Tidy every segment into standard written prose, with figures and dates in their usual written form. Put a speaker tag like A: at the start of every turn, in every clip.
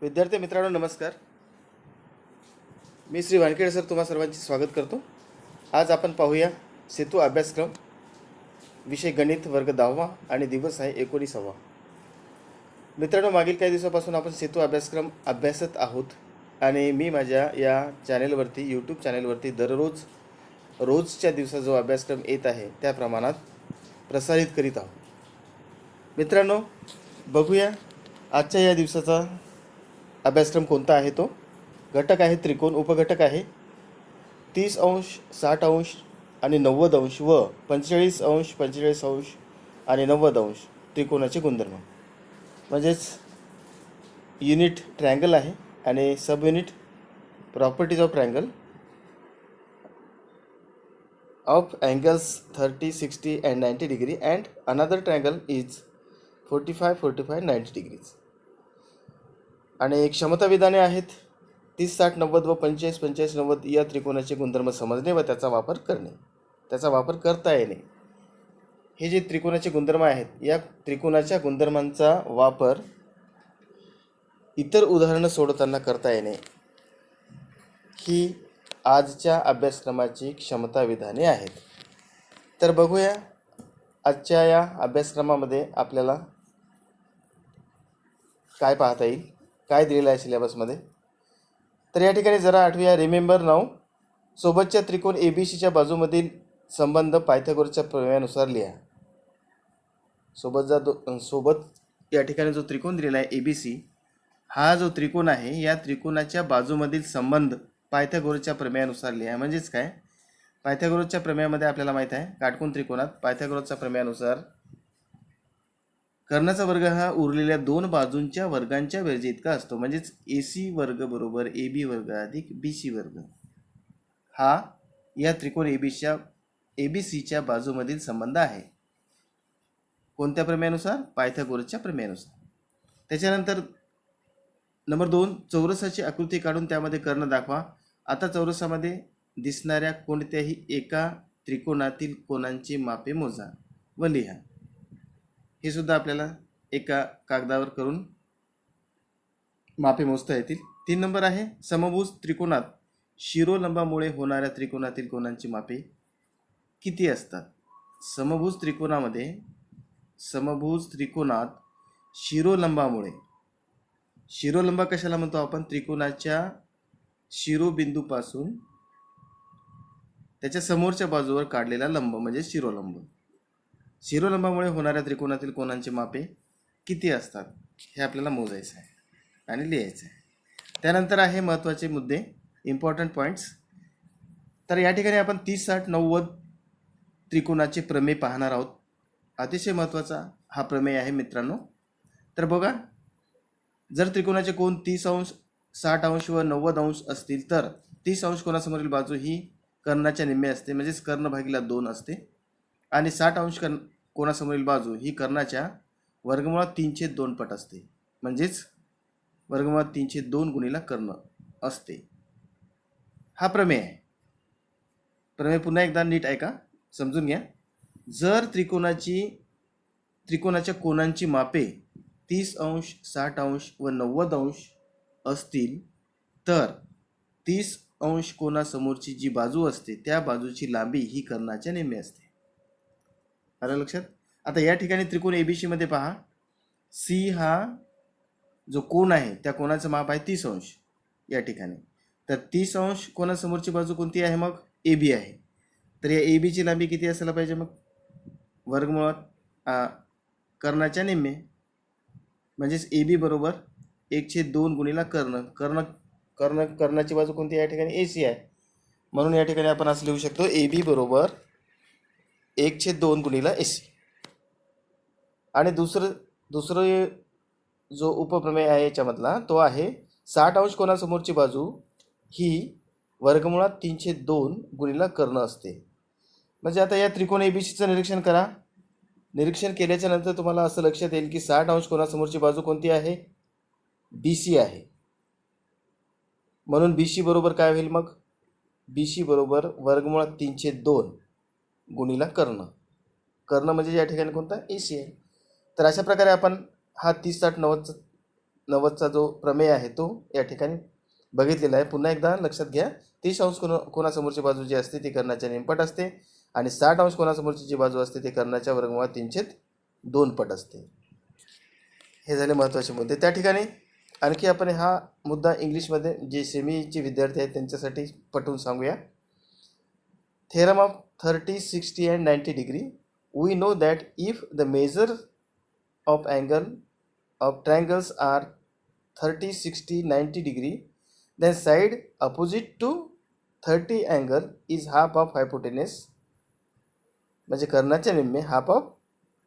A: विद्यार्थी मित्रांनो नमस्कार. मी श्री वानखेडे सर तुम्हा सर्वांचे स्वागत करतो. आज आपण पाहूया सेतू अभ्यासक्रम, विषय गणित, वर्ग 10वा आणि दिवस आहे 19वा. मित्रांनो, मागील काही दिवसापासून आपण सेतू अभ्यासक्रम अभ्यासत आहोत आणि मी माझ्या या चॅनेलवरती, यूट्यूब चॅनेलवरती रोजच्या दिवसा जो अभ्यासक्रम येत आहे त्या प्रमाणात प्रसारित करीत आहोत. मित्रांनो, बघूया आजच्या या दिवसाचा अभ्यासक्रम कोणता आहे. तो घटक आहे त्रिकोण, उपघटक आहे 30 अंश, 60 अंश आणि 90 अंश व 45 अंश, 45 अंश आणि 90 अंश त्रिकोणाचे गुणधर्म. म्हणजेच युनिट ट्रायंगल आहे आणि sub unit properties of triangle of angles 30, 60 and 90 degree and another triangle is 45, 45, 90 degrees. आणि क्षमता विधाने आहेत 30, 60, 90 व 45, 45, 90 या त्रिकोणाचे गुणधर्म समजणे व त्याचा वापर करणे, त्याचा वापर करता येणे. हे जे त्रिकोणाचे गुणधर्म आहेत, या त्रिकोणाच्या गुणधर्मांचा वापर इतर उदाहरणं सोडवताना करता येणे, ही आजच्या अभ्यासक्रमाची क्षमता विधाने आहेत. तर बघूया आजच्या या अभ्यासक्रमामध्ये आपल्याला काय पाहता येईल, काय दिलेलं आहे सिलेबसमध्ये. तर या ठिकाणी जरा आठवूया. रिमेंबर नाव. सोबतच्या त्रिकोण ABCच्या बाजूमधील संबंध पायथागोरसच्या प्रमेयानुसार लिहा. सोबत या ठिकाणी जो त्रिकोण दिलेला आहे ABC, हा जो त्रिकोण आहे या त्रिकोणाच्या बाजूमधील संबंध पायथागोरसच्या प्रमेयानुसार लिहा. म्हणजेच काय, पायथागोरसच्या प्रमेयामध्ये आपल्याला माहीत आहे, काटकोन त्रिकोणात पायथागोरसच्या प्रमेयानुसार कर्णाचा वर्ग हा उरलेल्या दोन बाजूंच्या वर्गांच्या बेरजे इतका असतो. म्हणजेच AC वर्ग बरोबर AB वर्ग अधिक BC वर्ग हा या त्रिकोण ABCच्या बाजूमधील संबंध आहे. कोणत्या प्रमेयानुसार? पायथागोरसच्या प्रमेयानुसार. त्याच्यानंतर नंबर 2, चौरसाची आकृती काढून त्यामध्ये कर्ण दाखवा. आता चौरसामध्ये दिसणाऱ्या कोणत्याही एका त्रिकोणातील कोणांची मापे मोजा व लिहा. हे सुद्धा आपल्याला एका कागदावर करून मापे मोजता येतील. 3 नंबर आहे, समभुज त्रिकोणात शिरोलंबामुळे होणाऱ्या त्रिकोणातील कोणांची मापे किती असतात. समभुज त्रिकोणात शिरोलंबामुळे, शिरोलंब कशाला म्हणतो आपण? त्रिकोणाच्या शिरोबिंदूपासून त्याच्या समोरच्या बाजूवर काढलेला लंब म्हणजे शिरोलंब. शिरोलंबामुळे होणाऱ्या त्रिकोणातील कोणांची मापे किती असतात हे आपल्याला मोजायचं आहे आणि लिहायचं आहे. त्यानंतर आहे महत्त्वाचे मुद्दे, इम्पॉर्टंट पॉईंट्स. तर या ठिकाणी आपण 30, 60, 90 त्रिकोणाचे प्रमेय पाहणार आहोत. अतिशय महत्त्वाचा हा प्रमेय आहे मित्रांनो. तर बघा, जर त्रिकोणाचे कोण 30 अंश, 60 अंश व 90 अंश असतील तर 30 अंश कोणासमोरील बाजू ही कर्णाच्या निम्मे असते, म्हणजेच कर्ण भागिले 2 असते. आणि 60 अंश कोणासमोरील बाजू ही कर्णाच्या वर्गमुळात 3/2 पट असते, म्हणजेच वर्गमुळात 3/2 गुणिला कर्ण असते. हा प्रमेय आहे. प्रमेय पुन्हा एकदा नीट ऐका, समजून घ्या. जर त्रिकोणाच्या कोणांची मापे 30 अंश, 60 अंश व 90 अंश असतील तर 30 अंश कोणासमोरची जी बाजू असते त्या बाजूची लांबी ही कर्णाच्या निम्मे असते. आलं लक्षात? आता या ठिकाणी त्रिकोण ABC मध्ये पहा, C हा जो कोण आहे त्या कोणाचं माप आहे 30 अंश या ठिकाणी. तर 30 अंश कोणासमोरची बाजू कोणती आहे? मग AB आहे. तर या ABची लांबी किती असायला पाहिजे? मग वर्गमुळात कर्णाच्या निम्मे, म्हणजेच AB बरोबर 1/2 गुणिला कर्णाची बाजू कोणती या ठिकाणी? AC आहे. म्हणून या ठिकाणी आपण असं लिहू शकतो, AB बरोबर 1/2 गुणिला AC. आणि दुसरं जो उपप्रमेय आहे याच्यामधला तो आहे 60 अंश कोणासमोरची बाजू ही वर्गमुळात 3/2 गुणिला कर्ण असते. म्हणजे आता या त्रिकोण ABCचं निरीक्षण करा. निरीक्षण केल्याच्या नंतर तुम्हाला असं लक्षात येईल की 60 अंश कोणासमोरची बाजू कोणती आहे? BC आहे. म्हणून BC बरोबर काय होईल? मग BC बरोबर वर्गमुळात 3/2 गुणिला कर्ण म्हणजे या ठिकाणी कोणता? AC आहे. तर अशा प्रकारे आपण हा 30, 60, 90 90चा जो प्रमेय आहे तो या ठिकाणी बघितलेला आहे. पुन्हा एकदा लक्षात घ्या, 30 अंश कोणासमोरची बाजू जी असते ती कर्णाच्या निमपट असते आणि 60 अंश कोणासमोरची जी बाजू असते ती कर्णाच्या वर्गमुळात 3/2 पट असते. हे झाले महत्त्वाचे मुद्दे. त्या ठिकाणी आणखी आपण हा मुद्दा इंग्लिशमध्ये जे सेमीचे विद्यार्थी आहेत त्यांच्यासाठी पटवून सांगूया. Theorem of 30, 60 and 90 degree. We know that if the measure of angle of triangles are 30, 60, 90 degree, then side opposite to 30 angle is half of hypotenuse. म्हणजे कर्णाच्या निम्मे half of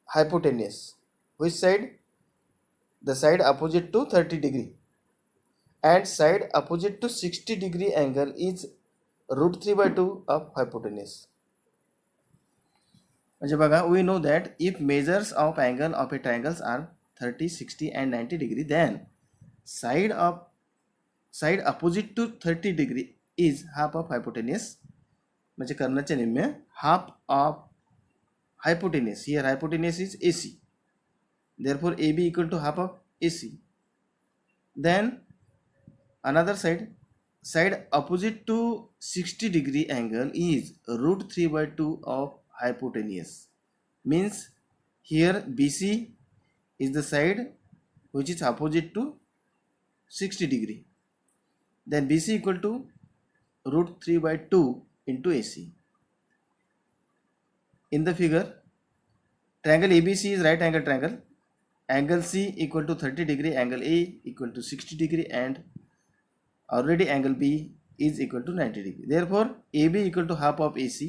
A: hypotenuse. Which side? The side opposite to 30 degree. And side opposite to 60 degree angle is √3/2 of hypotenuse. म्हणजे बघा, we know that if measures of angle of a triangles are 30, 60 and 90 degree, then side opposite to 30 degree is half of hypotenuse. म्हणजे कर्णाच्या निम्मे half of hypotenuse. Here hypotenuse is AC. Therefore AB equal to half of AC. Then another side opposite to 60 degree angle is √3/2 of hypotenuse. Means here BC is the side which is opposite to 60 degree. Then BC equal to √3/2 into AC. In the figure, triangle ABC is right angle triangle. Angle C equal to 30 degree, angle A equal to 60 degree, and already angle B is equal to 90 degree. Therefore AB equal to half of AC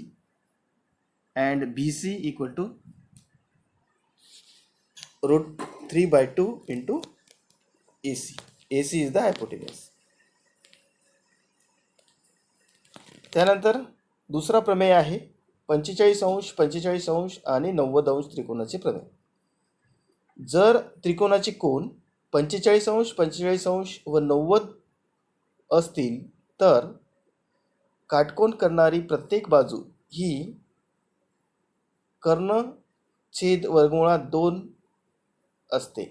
A: and BC equal to √3/2 into AC. AC is the hypotenuse. त्यानंतर दुसरा प्रमेय आहे 45 अंश, 45 अंश आणि 90 अंश त्रिकोणाचे प्रमेय. जर त्रिकोणाचे कोन 45 अंश, 45 अंश व 90 असतील तर काटकोन करणारी प्रत्येक बाजू ही कर्ण छेद वर्गमुळात 2 असते.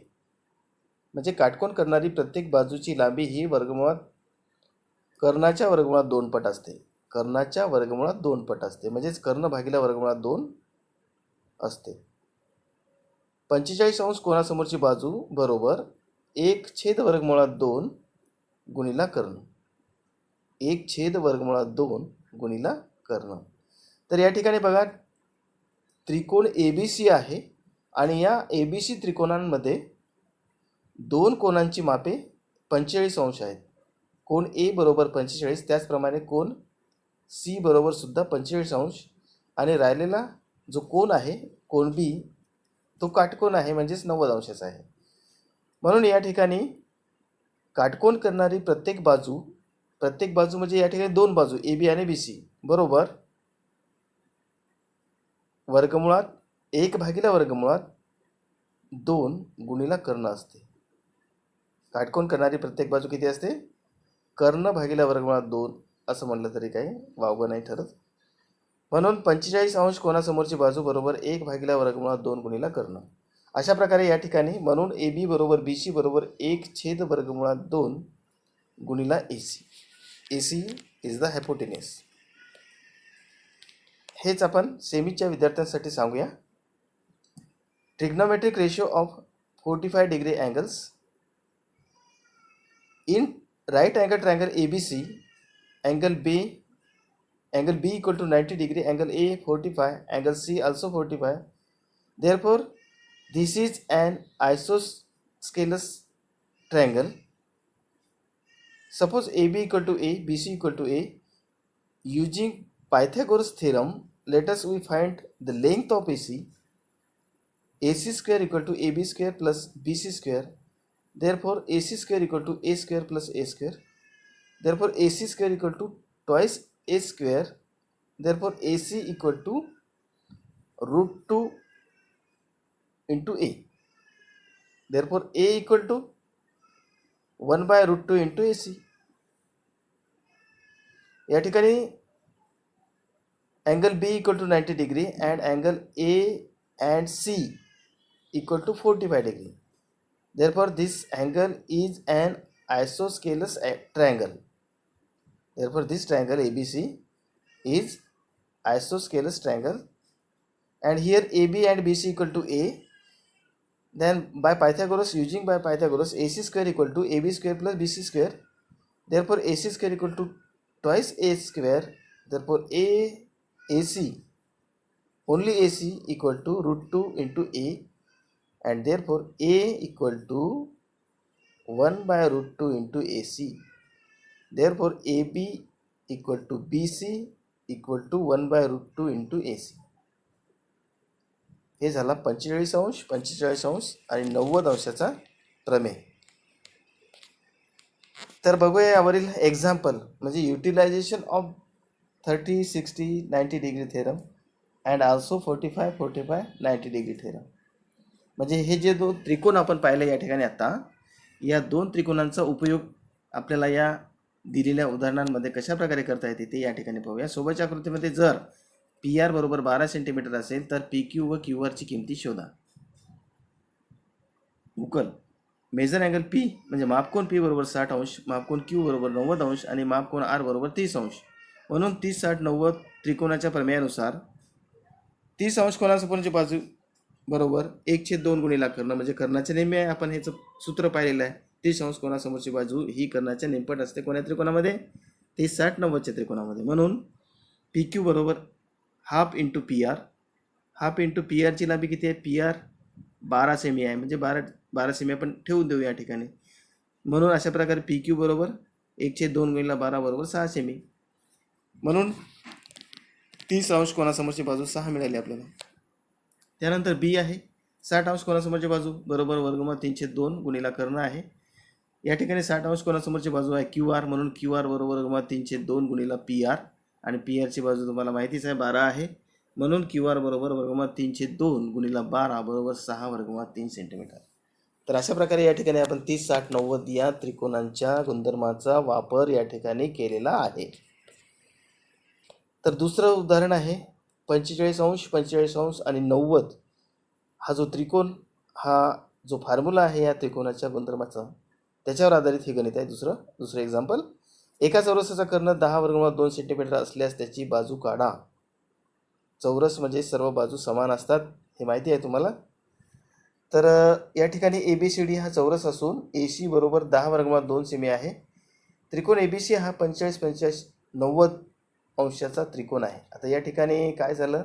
A: म्हणजे काटकोन करणारी प्रत्येक बाजूची लांबी ही वर्गमुळात कर्णाच्या वर्गमुळात 2 पट असते. कर्णाच्या वर्गमुळात 2 पट असते. म्हणजेच कर्ण भागिले वर्गमुळात 2 असते. 45 अंश कोणासमोरची बाजू बरोबर 1/2 गुणिला कर्ण. 1/2 गुणिला कर्ण. तर या ठिकाणी बघा, त्रिकोण ABC आहे आणि या ABC त्रिकोणांमध्ये दोन कोनांची मापे 45 अंश आहेत. कोन A बरोबर 45, त्याचप्रमाणे कोन C बरोबर सुद्धा 45 अंश आणि राहिलेला जो कोन आहे कोन B तो काटकोन आहे, म्हणजेच 90 अंशाचा आहे. म्हणून या ठिकाणी काटकोन करणारी प्रत्येक बाजू म्हणजे या ठिकाणी दोन बाजू AB आणि BC बरोबर वर्गमुळात 1/2 गुणिला कर्ण असते. काटकोन करणारी प्रत्येक बाजू किती असते? कर्ण भागिले वर्गमुळात 2 असं म्हणलं तरी काही वावगं नाही ठरत. म्हणून 45 अंश कोणासमोरची बाजू बरोबर 1/2 गुणिला कर्ण. अशा प्रकारे या ठिकाणी म्हणून AB बरोबर BC बरोबर 1/2 गुणिला AC. AC is the हायपोटेन्यूस. हेच आपण सेमीच्या विद्यार्थ्यांसाठी सांगूया. Trigonometric ratio of 45 degree angles. In right angle triangle ABC, angle B equal to 90 degree, angle A 45, angle C also 45. Therefore, this is an isosceles triangle. Suppose AB equal to A, BC equal to A. Using Pythagoras theorem, let us we find the length of AC. AC square equal to AB square plus BC square. Therefore, AC square equal to A square plus A square. Therefore, AC square equal to twice A square. Therefore, AC equal to √2 into A. Therefore, A equal to 1/√2 into AC. या ठिकाणी angle B equal to 90 degree and angle A and C equal to 45 degree. Therefore, this angle is an isosceles triangle. Therefore, this triangle ABC is isosceles triangle, and here AB and BC equal to A. Then by Pythagoras, using by Pythagoras, AC square equal to AB square plus BC square. Therefore, AC square equal to twice A square. Therefore, AC, only AC equal to root 2 into A, and therefore A equal to 1 by root 2 into AC. Therefore, AB equal to BC equal to 1 by root 2 into AC. हे झाला 45 अंश, 45 अंश आणि 90 अंशाचा प्रमेय. तर बघूया यावरील एक्झाम्पल, म्हणजे utilization of 30, 60, 90 degree theorem and also 45, 45, 90 degree theorem. म्हणजे हे जे दोन त्रिकोण आपण पाहिले या ठिकाणी आता, या दोन त्रिकोणांचा उपयोग आपल्याला या दिलेल्या उदाहरणांमध्ये कशा प्रकारे करता येते ते या ठिकाणी पाहूया. सोबतच्या आकृतीमध्ये जर PR बरोबर 12 सेंटीमीटर असेल तर PQ व QR ची किंमती शोधा. उकल मेजर अँगल P म्हणजे मापकोन P बरोबर 60 अंश, मापकोन Q बरोबर 90 अंश आणि मापकोन R बरोबर 30 अंश. म्हणून 30, 60, 90 त्रिकोणाच्या प्रमेयानुसार 30 अंश कोणासमोरची बाजू बरोबर 1/2 गुणिला कर्ण, म्हणजे कर्णाच्या निम्मे आहे. आपण ह्याचं सूत्र पाहिलेलं आहे. 30 अंश कोणासमोरची बाजू ही कर्णाच्या निमपट असते. कोण्या त्रिकोणामध्ये? 30, 60, 90च्या त्रिकोणामध्ये. म्हणून PQ बरोबर half into PR. Half into PR ची लांबी किती आहे? PR 12 सेमी आहे, म्हणजे 12 सेमी आपण ठेवून देऊ या ठिकाणी. म्हणून अशा प्रकारे PQ बरोबर 1/2 गुणिला 12 बरोबर 6 सेमी. म्हणून 30 अंश कोणासमोरची बाजू 6 मिळाली आपल्याला. त्यानंतर B आहे 60 अंश कोणासमोरची बाजू बरोबर वर्गमूळ 3/2 गुणिला कर्ण आहे. या ठिकाणी 60 अंश कोणासमोरची बाजू आहे? QR. म्हणून QR बरोबर वर्गमूळ 3/2 गुणिला PR, आणि PR ची बाजू तुम्हाला माहितीच आहे 12 आहे. म्हणून QR बरोबर वर्गमूळ 3/2 गुणिला 12 बरोबर 6 वर्गमूळ 3 सेंटीमीटर. तर अशा प्रकारे या ठिकाणी आपण 30, 60, 90 या त्रिकोणांच्या गुणधर्माचा वापर या ठिकाणी केलेला आहे. तर दुसरं उदाहरण आहे 45 अंश, 45 अंश आणि 90. हा जो त्रिकोण, हा जो फॉर्म्युला आहे या त्रिकोणाच्या गुणधर्माचा, त्याच्यावर आधारित हे गणित आहे. दुसरं एक्झाम्पल, एका चौरसाचा कर्ण 10 वर्गमूळ 2 सेंटीमीटर असल्यास त्याची बाजू काढा. चौरस म्हणजे सर्व बाजू समान असतात, हे माहिती आहे तुम्हाला. तर या ठिकाणी ABCD हा चौरस असून AC बरोबर 10 वर्गमूळ 2 सेमी आहे. त्रिकोण ABC हा 45, 45, 90 अंशाचा त्रिकोण आहे. आता या ठिकाणी काय झालं,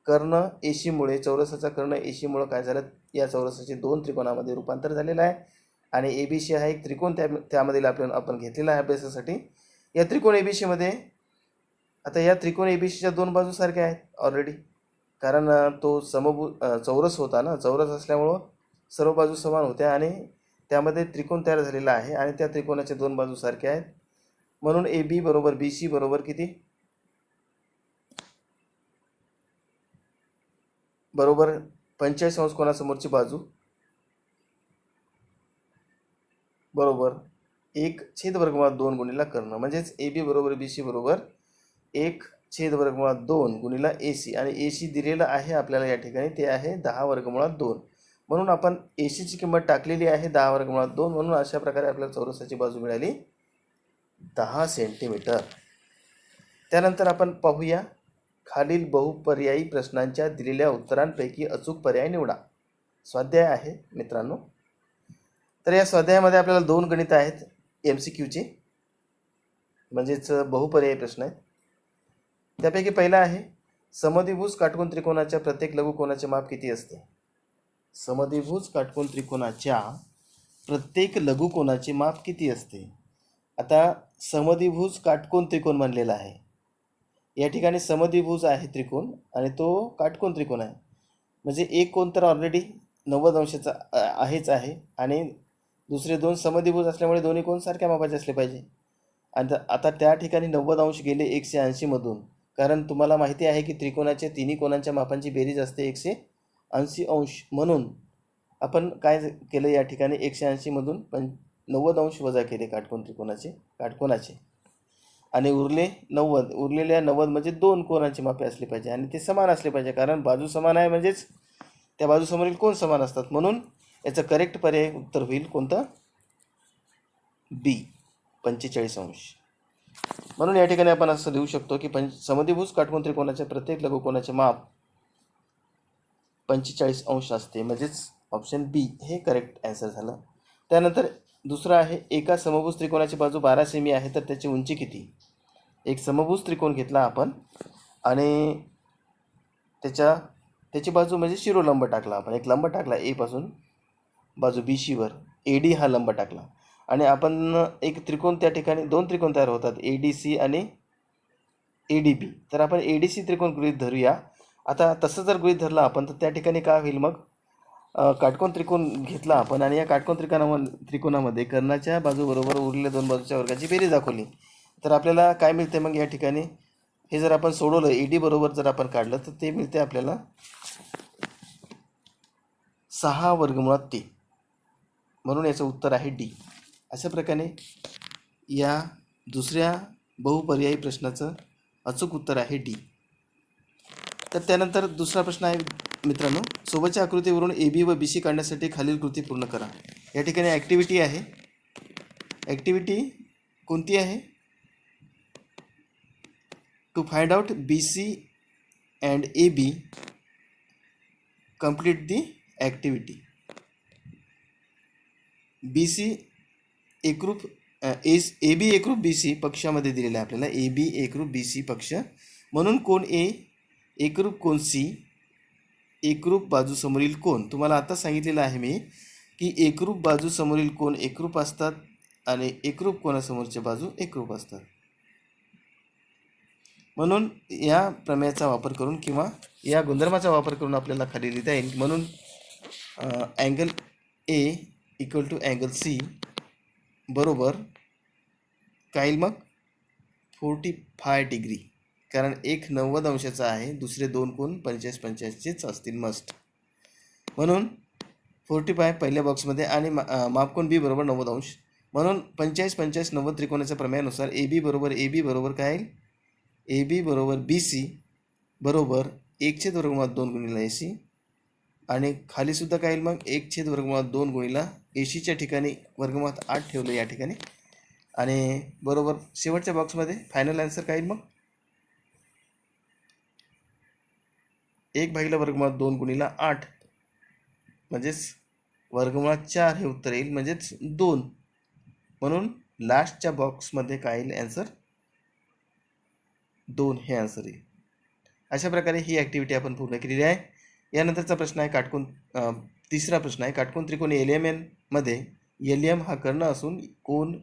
A: कर्ण AC मुळे, चौरसाचा कर्ण AC मुळे काय झालं, या चौरसाचे 2 त्रिकोणामध्ये रूपांतर झालेलं आहे. आणि ABC हा एक त्रिकोण त्यामधील आपण घेतलेला आहे अभ्यासासाठी. या त्रिकोण ABC मध्ये, आता या त्रिकोण ABCच्या 2 बाजू सारख्या आहेत ऑलरेडी, कारण तो चौरस होता ना. चौरस असल्यामुळं सर्व बाजू समान होत्या आणि त्यामध्ये त्रिकोण तयार झालेला आहे आणि त्या त्रिकोणाच्या 2 बाजू सारख्या आहेत. म्हणून AB बरोबर BC बरोबर किती? बरोबर 45 अंश कोणासमोरची बाजू बरोबर 1/2 गुणिला कर्ण, म्हणजेच AB बरोबर BC बरोबर 1/2 गुणिला AC. आणि AC दिलेलं आहे आपल्याला या ठिकाणी, ते आहे 10 वर्गमूळ 2. म्हणून आपण AC ची किंमत टाकलेली आहे 10 वर्गमूळ 2. म्हणून अशा प्रकारे आपल्याला चौरसाची बाजू मिळाली 10 सेंटीमीटर. त्यानंतर आपण पाहूया खालील बहुपर्यायी प्रश्नांच्या दिलेल्या उत्तरांपैकी अचूक पर्याय निवडा. स्वाध्याय आहे मित्रांनो. तर या स्वाध्यायामध्ये आपल्याला 2 गणित आहेत MCQचे, म्हणजेच बहुपर्यायी प्रश्न आहेत. त्यापैकी पहिला आहे, समद्विभुज काटकोन त्रिकोणाच्या प्रत्येक लघुकोनाचे माप किती असते? समद्विभुज काटकोन त्रिकोणाच्या प्रत्येक लघुकोनाचे माप किती असते? आता समद्विभुज काटकोन त्रिकोण म्हणलेला आहे. या ठिकाणी समद्विभुज आहे त्रिकोण आणि तो काटकोन त्रिकोण आहे, म्हणजे एक कोण तर ऑलरेडी 90 अंशाचा आहेच आहे आणि दुसरे 2 समद्विभुज असल्यामुळे दोन्ही कोण सारख्या मापाचे असले पाहिजे. आणि आता त्या ठिकाणी 90 अंश गेले 180 मधून, कारण तुम्हाला माहिती आहे की त्रिकोणाच्या तिन्ही कोणांच्या मापांची बेरीज असते 180 अंश. म्हणून आपण काय केलं, या ठिकाणी 180 मधून 90 अंश वजा केले काटकोनाचे आणि उरलेल्या 90 म्हणजे 2 कोणाची मापे असली पाहिजे आणि ते समान असले पाहिजे, कारण बाजू समान आहे म्हणजेच त्या बाजूसमोरील कोण समान असतात. म्हणून याचं करेक्ट पर्याय उत्तर होईल कोणतं? बी, 45°. म्हणून या ठिकाणी आपण असं लिहू शकतो की समद्विभुज काटकोन त्रिकोणाच्या प्रत्येक लघुकोनाचे माप 45° असते, म्हणजेच ऑप्शन बी हे करेक्ट ॲन्सर झालं. त्यानंतर दुसरं आहे, एका समभुज त्रिकोणाची बाजू 12 सेमी आहे तर त्याची उंची किती? एक समभुज त्रिकोण घेतला आपण आणि त्याची बाजू म्हणजे शिरोलंब टाकला आपण, एक लंब टाकला ए पासून बाजू बी सी वर, ए डी हा लंब टाकला आणि आपण एक त्रिकोण त्या ठिकाणी, दोन त्रिकोण तयार होतात, ए डी सी आणि ए डी बी. तर आपण ए डी सी त्रिकोण गृहीत धरूया. आता तसं जर गृहीत धरलं आपण तर त्या ठिकाणी काय होईल मग, काटकोन त्रिकोण घेतला आपण आणि या काटकोन त्रिकोणामध्ये कर्णाच्या बाजूबरोबर उरलेल्या दोन बाजूच्या वर्गाची बेरीज दाखवली तर आपल्याला काय मिळते मग या ठिकाणी? हे जर आपण सोडवलं, ए डी बरोबर जर आपण काढलं तर ते मिळते आपल्याला 6√3. म्हणून याचं उत्तर आहे डी. अशा प्रकारे या दुसऱ्या बहुपर्यायी प्रश्नाचं अचूक उत्तर आहे डी. तर त्यानंतर दुसरा प्रश्न आहे मित्रांनो, सोबतच्या आकृतीवरून ए बी व बी सी काढण्यासाठी खालील कृती पूर्ण करा. या ठिकाणी ॲक्टिव्हिटी आहे. ॲक्टिव्हिटी कोणती आहे? To find out B C and A B, complete the activity. B C एकरूप ए बी एकरूप बी सी पक्षामध्ये दिलेलं आहे आपल्याला, ए बी एकरूप बी सी पक्ष, म्हणून कोण ए एकरूप कोण सी, एकरूप बाजू समोरील कोण. तुम्हाला आता सांगितलेलं आहे मी की एकरूप बाजू समोरील कोण एकरूप असतात आणि एकरूप कोणासमोरच्या बाजू एकरूप असतात. म्हणून या प्रमेयाचा वापर करून किंवा या गुणधर्माचा वापर करून आपल्याला खाली लिहिता येईल. म्हणून angle A equal to angle C बरोबर काय येईल मग? 45°, कारण एक 90° आहे, दुसरे दोन कोण 45-45चेच असतील मस्ट. म्हणून 45 पहिल्या बॉक्समध्ये आणि मापकोन बी बरोबर 90°. म्हणून 45-50-90 त्रिकोणाच्या प्रमेयानुसार ए बी बरोबर काय येईल? ए बी बरोबर बी सी बरोबर 1/2 गुणिला ए सी आणि खालीसुद्धा काय येईल मग? 1/2 गुणिला ए सीच्या ठिकाणी वर्गमुळात 8 ठेवलं या ठिकाणी आणि बरोबर शेवटच्या बॉक्समध्ये फायनल आन्सर काय येईल मग? 1/2 गुणिला 8 म्हणजेच वर्गमुळात 4 हे उत्तर येईल, म्हणजेच 2. म्हणून लास्टच्या बॉक्समध्ये काय येईल आन्सर? 2 हे आन्सर येईल. अशा प्रकारे ही ॲक्टिव्हिटी आपण पूर्ण केलेली आहे. यानंतरचा प्रश्न आहे तिसरा प्रश्न आहे, काटकोन त्रिकोणी एल एम एनमध्ये एल एम हा कर्ण असून कोन